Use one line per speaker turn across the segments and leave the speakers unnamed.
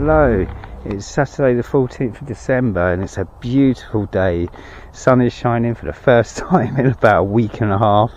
Hello, it's Saturday the 14th of December and it's a beautiful day. Sun is shining for the first time in about a week and a half,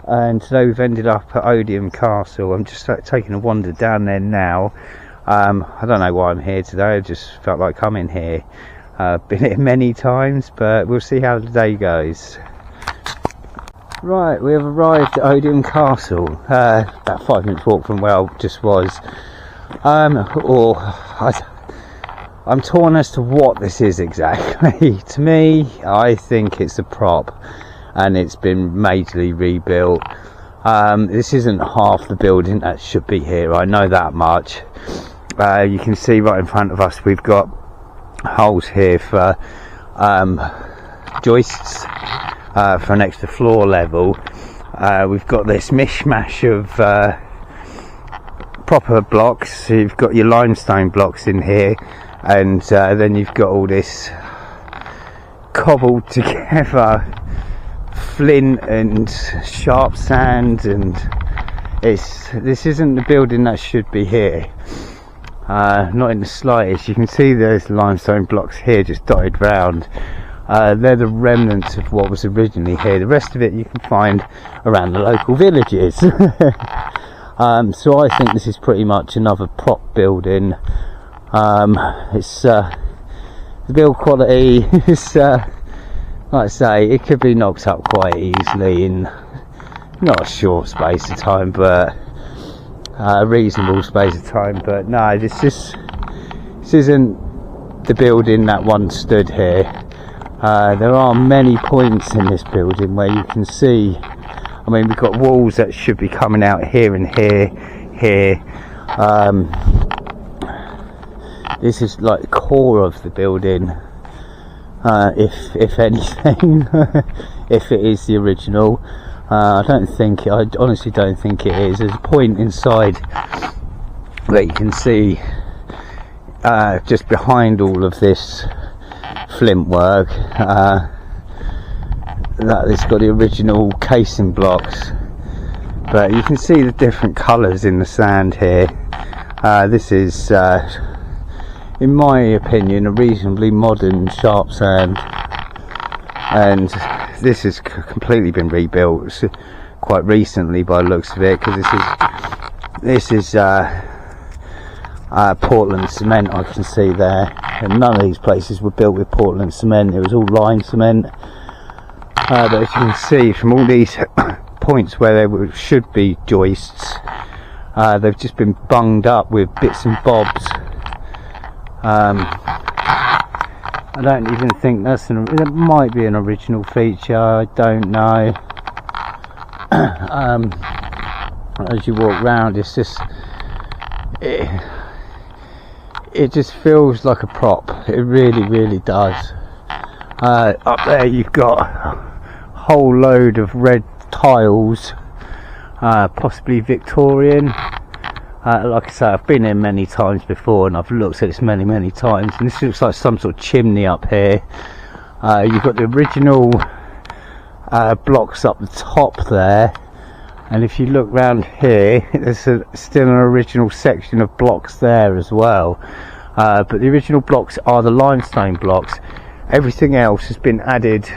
and today we've ended up at Odiham Castle. I'm just taking a wander down there now. I don't know why I'm here today, I just felt like coming here. Been here many times, but we'll see how the day goes. Right, we have arrived at Odiham Castle, about 5 minutes walk from where I just was. I'm torn as to what this is exactly. To me, I think it's a prop and it's been majorly rebuilt. This isn't half the building that should be here, I know that much. You can see right in front of us we've got holes here for joists for an extra floor level. We've got this mishmash of proper blocks. So you've got your limestone blocks in here, and then you've got all this cobbled together flint and sharp sand, and this isn't the building that should be here, not in the slightest. You can see there's limestone blocks here just dotted round. They're the remnants of what was originally here. The rest of it you can find around the local villages. So I think this is pretty much another prop building. It's the build quality is like I say, it could be knocked up quite easily in not a short space of time, but a reasonable space of time. But no, this isn't the building that once stood here. There are many points in this building where you can see, I mean, we've got walls that should be coming out here and here. This is like the core of the building, if anything, if it is the original. I honestly don't think it is. There's a point inside that you can see just behind all of this flint work, that it's got the original casing blocks, but you can see the different colours in the sand here. This is in my opinion a reasonably modern sharp sand, and this has completely been rebuilt quite recently by the looks of it, because this is Portland cement. I can see there, and none of these places were built with Portland cement, it was all lime cement. But as you can see from all these points where there should be joists, they've just been bunged up with bits and bobs. I don't even think it might be an original feature, I don't know. As you walk round, it's just it just feels like a prop. It really does. Up there you've got a whole load of red tiles, possibly Victorian. Like I say, I've been here many times before and I've looked at this many times, and this looks like some sort of chimney up here. You've got the original blocks up the top there, and if you look round here, there's still an original section of blocks there as well. But the original blocks are the limestone blocks. Everything else has been added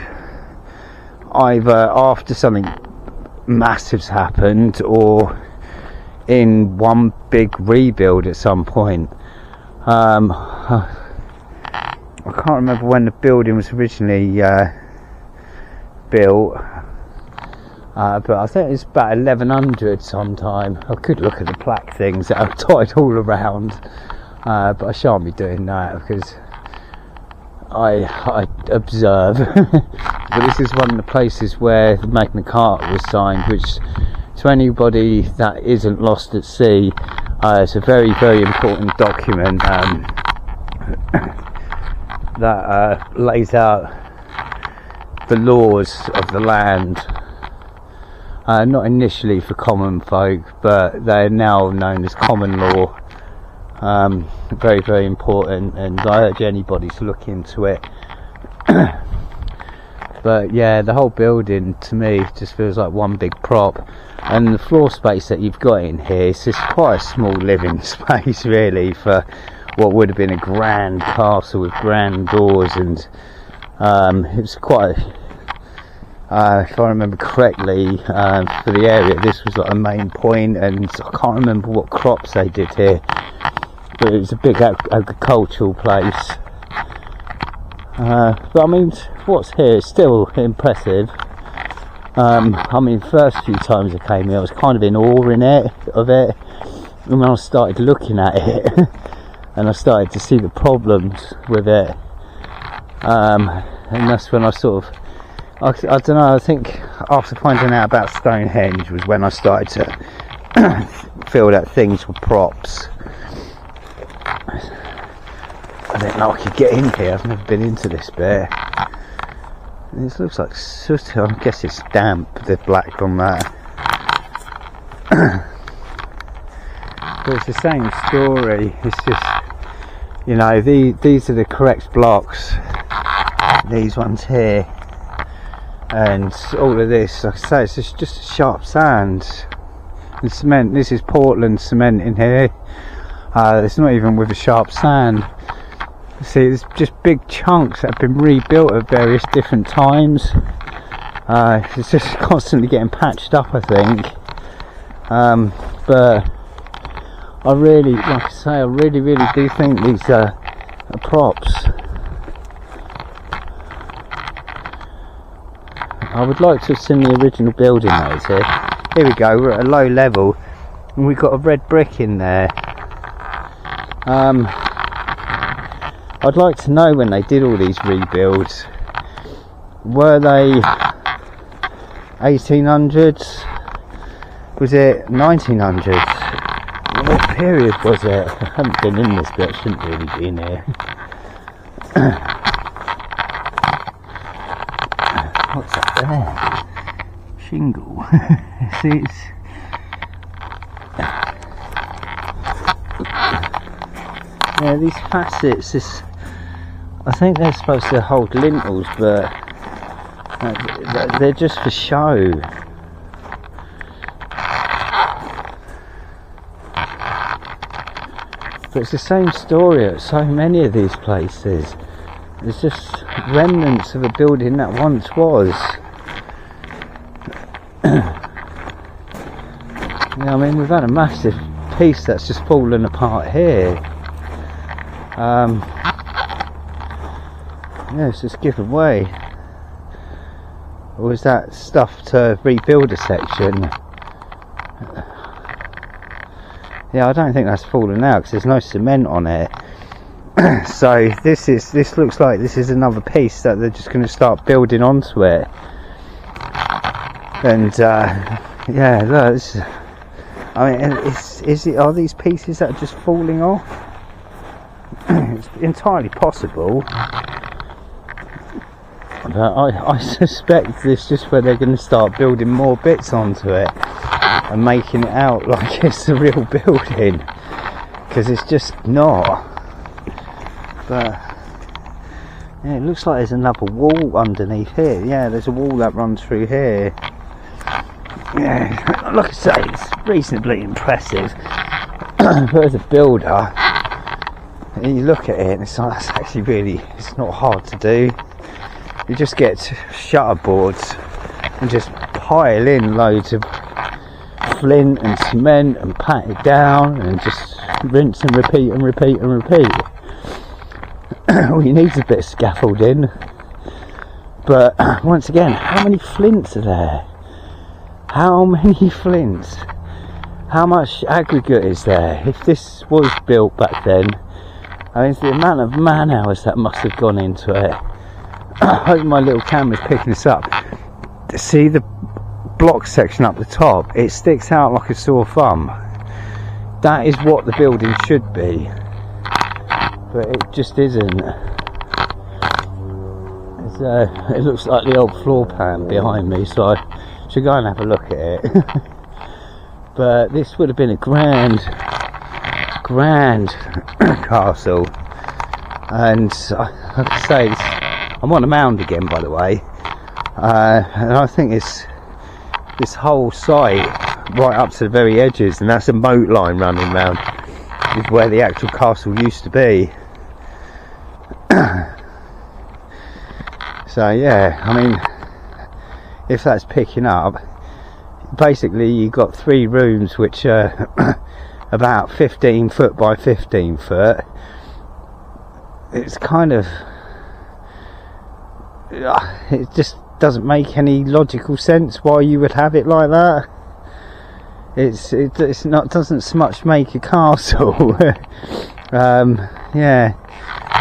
either after something massive's happened or in one big rebuild at some point. I can't remember when the building was originally built, but I think it's about 1100 sometime. I could look at the plaque things that are tied all around, but I shan't be doing that because I observe. But this is one of the places where the Magna Carta was signed, which to anybody that isn't lost at sea, it's a very important document that lays out the laws of the land, not initially for common folk, but they're now known as common law. Very important, and I urge anybody to look into it. But yeah, the whole building to me just feels like one big prop, and the floor space that you've got in here is just quite a small living space really for what would have been a grand castle with grand doors, and it was quite if I remember correctly, for the area, this was like a main point, and I can't remember what crops they did here, but it was a big agricultural place. But I mean, what's here is still impressive. I mean, first few times I came here, I was kind of in awe of it, and when I started looking at it, and I started to see the problems with it, and that's when I sort of, I don't know, I think after finding out about Stonehenge was when I started to feel that things were props. I didn't know I could get in here, I've never been into this bit. This looks like soot, I guess it's damp, the black on that. But it's the same story, it's just, you know, these are the correct blocks, these ones here. And all of this, like I say, it's just sharp sand and cement. This is Portland cement in here. It's not even with a sharp sand. See, there's just big chunks that have been rebuilt at various different times. It's just constantly getting patched up, I think. But I really, like I say, I really do think these are props. I would like to have seen the original building those here. Here we go, we're at a low level and we've got a red brick in there. I'd like to know when they did all these rebuilds, were they 1800s? Was it 1900s? What period was it? I haven't been in this bit, I shouldn't really be in here. What's up there? Shingle. See, it's... Yeah, these facets, I think they're supposed to hold lintels, but they're just for show. But it's the same story at so many of these places. There's just remnants of a building that once was. Yeah, I mean, we've had a massive piece that's just fallen apart here. Yeah, it's just given way. Or was that stuff to rebuild a section? Yeah, I don't think that's fallen out because there's no cement on it. So this looks like this is another piece that they're just going to start building onto it. And yeah, look, I mean, are these pieces that are just falling off? It's entirely possible. But I suspect this is just where they're going to start building more bits onto it and making it out like it's a real building, because it's just not. But yeah, it looks like there's another wall underneath here. Yeah, there's a wall that runs through here. Yeah, like I say, it's reasonably impressive. But as a builder, you look at it and it's like, that's actually really, it's not hard to do. You just get shutter boards and just pile in loads of flint and cement and pat it down and just rinse and repeat and repeat and repeat. All you need is a bit of scaffolding. But once again, how many flints are there? How many flints? How much aggregate is there? If this was built back then, I mean, the amount of man hours that must have gone into it. I hope my little camera's picking this up. See the block section up the top? It sticks out like a sore thumb. That is what the building should be, but it just isn't. It looks like the old floor plan behind me, so I should go and have a look at it. But this would have been a grand castle. And like I say, I'm on a mound again, by the way, and I think it's this whole site right up to the very edges, and that's a moat line running round. is where the actual castle used to be. So yeah, I mean, if that's picking up, basically you've got 3 rooms which are about 15 foot by 15 foot. It's kind of, it just doesn't make any logical sense why you would have it like that. It's not, doesn't so much make a castle. Yeah,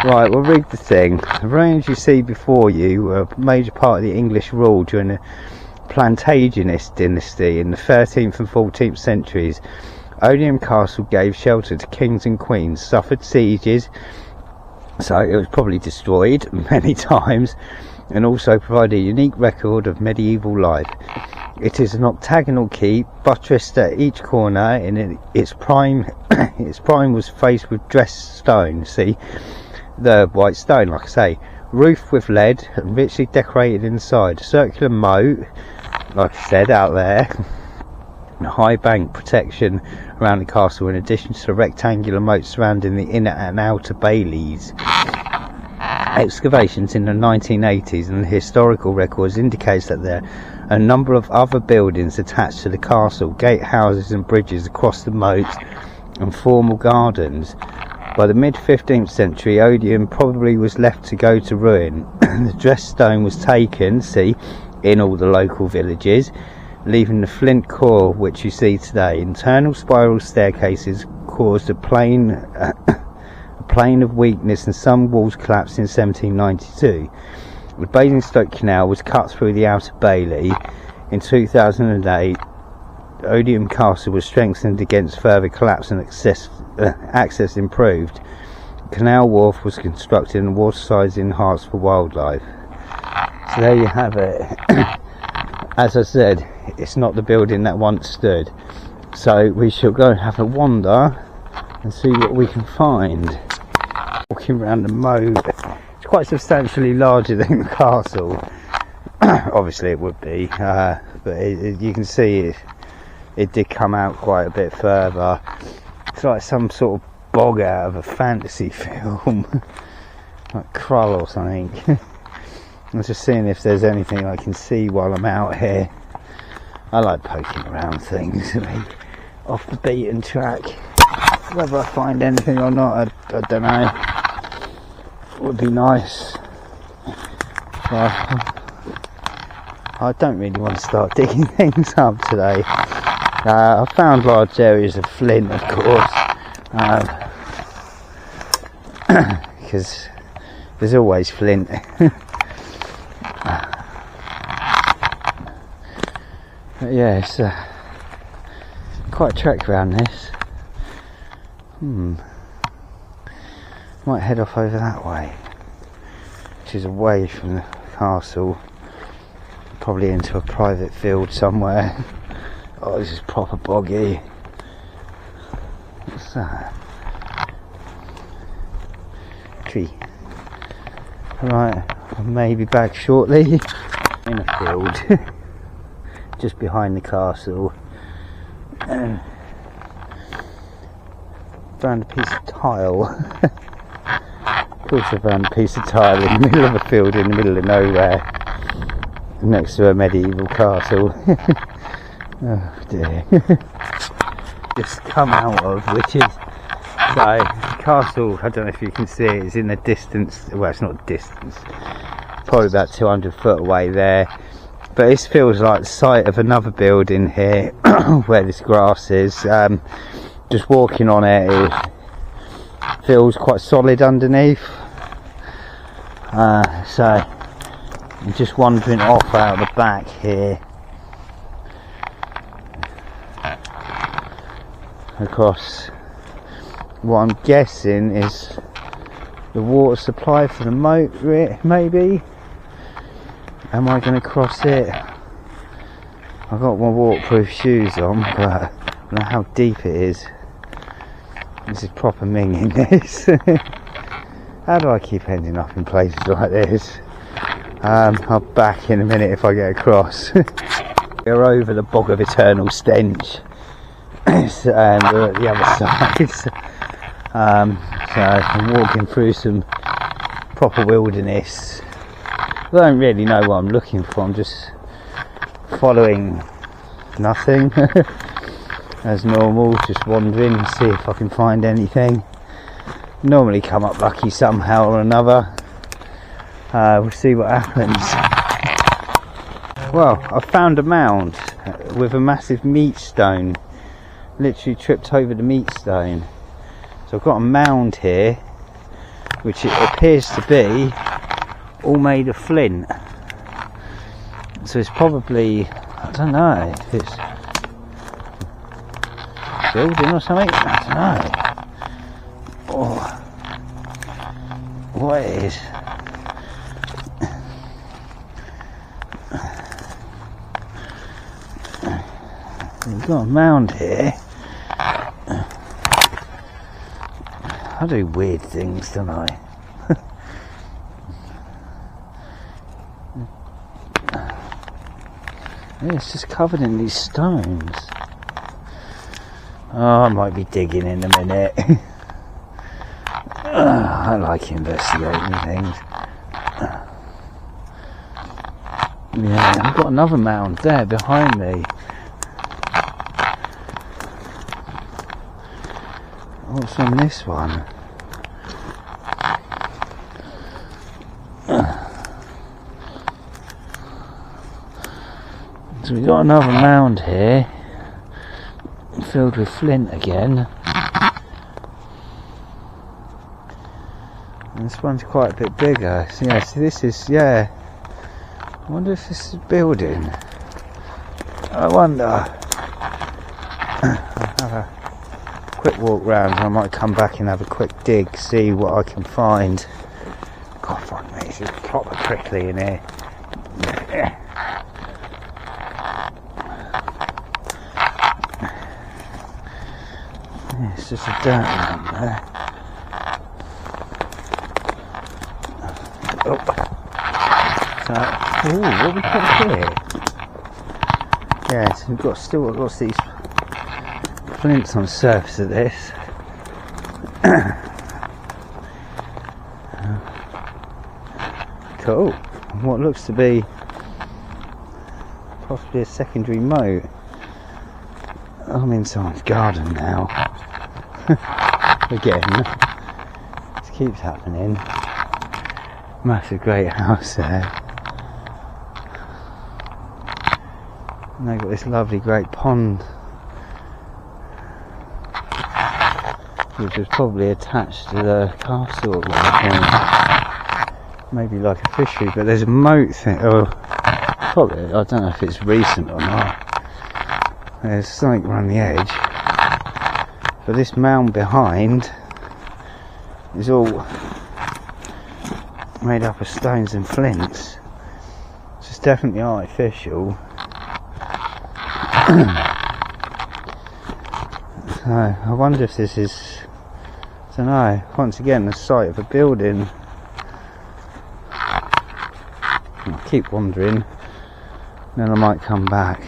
right, we'll read the thing. The rooms you see before you were a major part of the English rule during the Plantagenist dynasty in the 13th and 14th centuries. Odiham Castle gave shelter to kings and queens, suffered sieges, so it was probably destroyed many times, and also provided a unique record of medieval life. It is an octagonal keep, buttressed at each corner. In its prime, its prime was faced with dressed stone. See, the white stone, like I say, roof with lead and richly decorated inside. A circular moat, like I said, out there. And high bank protection around the castle, in addition to the rectangular moat surrounding the inner and outer baileys. Excavations in the 1980s and historical records indicates that there are a number of other buildings attached to the castle, gatehouses and bridges across the moat, and formal gardens. By the mid-15th century, Odiham probably was left to go to ruin. The dressed stone was taken, see, in all the local villages, leaving the flint core which you see today. Internal spiral staircases caused a plane of weakness, and some walls collapsed in 1792. The Basingstoke Canal was cut through the outer bailey. In 2008, Odiham Castle was strengthened against further collapse, and access improved. The canal wharf was constructed and watersides enhanced for wildlife. So there you have it. As I said, it's not the building that once stood. So we shall go and have a wander and see what we can find. Walking around the moat. It's quite substantially larger than the castle. Obviously it would be, but you can see it did come out quite a bit further. It's like some sort of bog out of a fantasy film, like Krull or something. I'm just seeing if there's anything I can see while I'm out here. I like poking around things, off the beaten track. Whether I find anything or not, I don't know. Would be nice. Well, I don't really want to start digging things up today. I found large areas of flint, of course, because there's always flint. But yeah, it's quite a trek around this. Might head off over that way, which is away from the castle, probably into a private field somewhere. Oh, this is proper boggy. What's that? Tree. Right, I may be back shortly. In a field, just behind the castle. Found a piece of tile. Also found a piece of tile in the middle of a field in the middle of nowhere, next to a medieval castle. Oh dear. Just come out of, which is, so the castle, I don't know if you can see it, is in the distance. Well, it's not distance, probably about 200 foot away there, but this feels like the site of another building here where this grass is. Just walking on it feels quite solid underneath, so I'm just wandering off out the back here across what I'm guessing is the water supply for the moat, maybe. Am I going to cross it? I've got my waterproof shoes on, but I don't know how deep it is. This is proper minging, this. How do I keep ending up in places like this? I'll back in a minute if I get across. We're over the bog of eternal stench, and we're at the other side. So I'm walking through some proper wilderness. I don't really know what I'm looking for, I'm just following nothing as normal, just wandering and see if I can find anything. Normally come up lucky somehow or another. We'll see what happens. Well, I found a mound with a massive meat stone. Literally tripped over the meat stone. So I've got a mound here, which it appears to be all made of flint. So it's probably, I don't know if it's building or something, I don't know. Oh, what it is. We've got a mound here. I do weird things, don't I? Yeah, it's just covered in these stones. Oh, I might be digging in a minute. I like investigating things. Yeah, I've got another mound there behind me. What's on this one? So we've got another mound here, filled with flint again. And this one's quite a bit bigger. So yeah, so this is, yeah. I wonder if this is a building. I wonder. I'll have a quick walk round and I might come back and have a quick dig, see what I can find. God, fuck me, it's proper prickly in here. It's just a dirt mound there. Oh. So, ooh, what have we got here? Yeah, so we've got still got these flints on the surface of this. Cool. What looks to be possibly a secondary moat. I'm in someone's garden now. Again, this keeps happening. Massive great house there. And they've got this lovely great pond, which was probably attached to the castle at one point. Maybe like a fishery, but there's a moat thing, or probably, I don't know if it's recent or not. There's something around the edge. But this mound behind is all made up of stones and flints. So it's definitely artificial. So I wonder if this is, I don't know, once again the site of a building. I'll keep wandering, then I might come back.